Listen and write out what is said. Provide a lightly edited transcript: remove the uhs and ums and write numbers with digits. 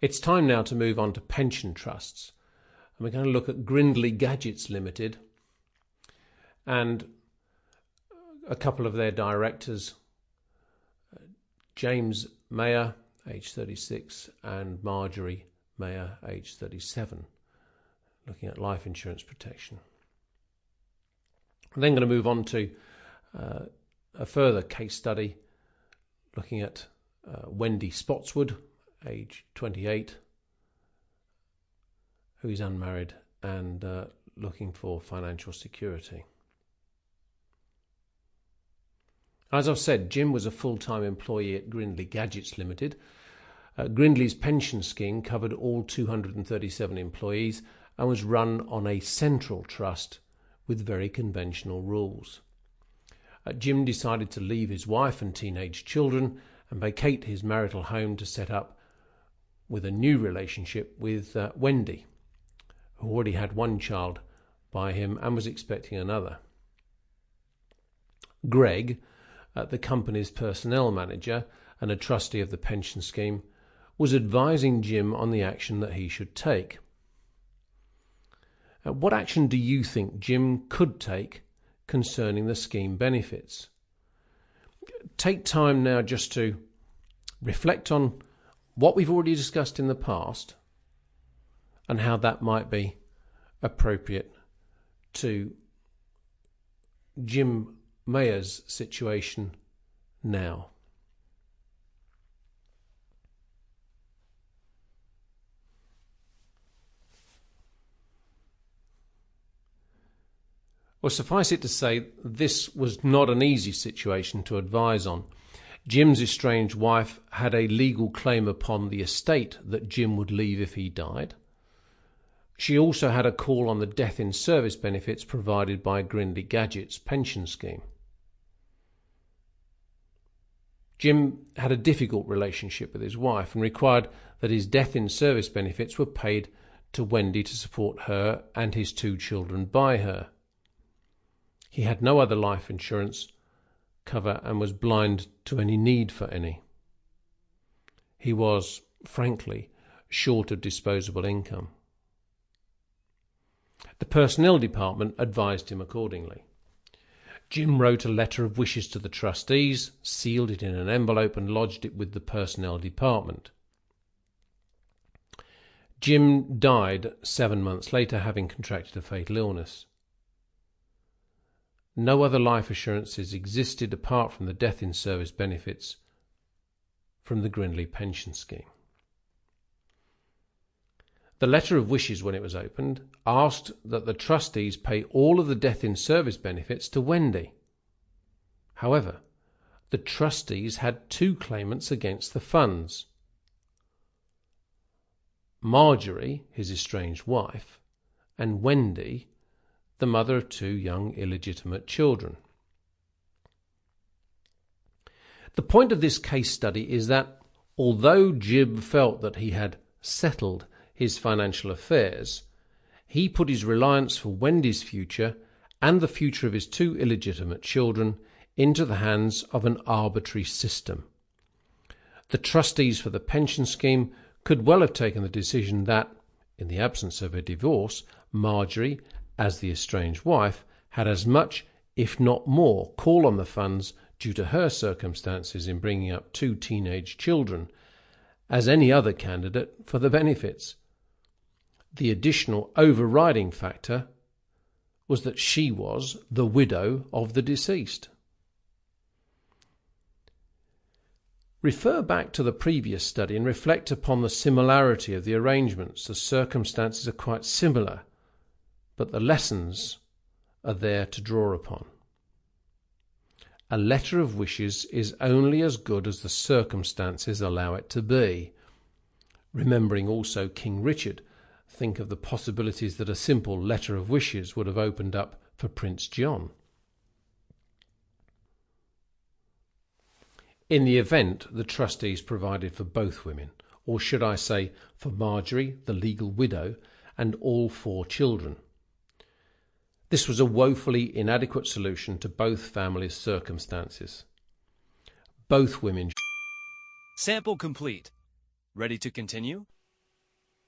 It's time now to move on to pension trusts. And we're going to look at Grindley Gadgets Limited and a couple of their directors, James Mayer, age 36, and Marjorie Mayer, age 37, looking at life insurance protection. I'm then going to move on to a further case study looking at Wendy Spotswood, age 28, who is unmarried and looking for financial security. As I've said, Jim was a full-time employee at Grindley Gadgets Limited. Grindley's pension scheme covered all 237 employees and was run on a central trust with very conventional rules. Jim decided to leave his wife and teenage children and vacate his marital home to set up with a new relationship with Wendy, who already had one child by him and was expecting another. Greg, the company's personnel manager and a trustee of the pension scheme, was advising Jim on the action that he should take. What action do you think Jim could take concerning the scheme benefits? Take time now just to reflect on what we've already discussed in the past and how that might be appropriate to Jim Mayer's situation now. Well, suffice it to say, this was not an easy situation to advise on. Jim's estranged wife had a legal claim upon the estate that Jim would leave if he died. She also had a call on the death in service benefits provided by Grindley Gadgets pension scheme. Jim had a difficult relationship with his wife and required that his death in service benefits were paid to Wendy to support her and his 2 children by her. He had no other life insurance cover and was blind to any need for any. He was, frankly, short of disposable income. The personnel department advised him accordingly. Jim wrote a letter of wishes to the trustees, sealed it in an envelope and lodged it with the personnel department. Jim died 7 months later, having contracted a fatal illness. No other life assurances existed apart from the death in service benefits from the Grindley pension scheme. The letter of wishes, when it was opened, asked that the trustees pay all of the death in service benefits to Wendy. However, the trustees had 2 claimants against the funds: Marjorie, his estranged wife, and Wendy, the mother of 2 young illegitimate children. The point of this case study is that although Jim felt that he had settled his financial affairs, he put his reliance for Wendy's future and the future of his 2 illegitimate children into the hands of an arbitrary system. The trustees for the pension scheme could well have taken the decision that, in the absence of a divorce, Marjorie, as the estranged wife, had as much, if not more, call on the funds due to her circumstances in bringing up 2 teenage children as any other candidate for the benefits. The additional overriding factor was that she was the widow of the deceased. Refer back to the previous study and reflect upon the similarity of the arrangements. The circumstances are quite similar, but the lessons are there to draw upon. A letter of wishes is only as good as the circumstances allow it to be. Remembering also King Richard, think of the possibilities that a simple letter of wishes would have opened up for Prince John. In the event, the trustees provided for both women, or should I say for Marjorie, the legal widow, and all 4 children. This was a woefully inadequate solution to both families' circumstances. Both women. Sample complete. Ready to continue?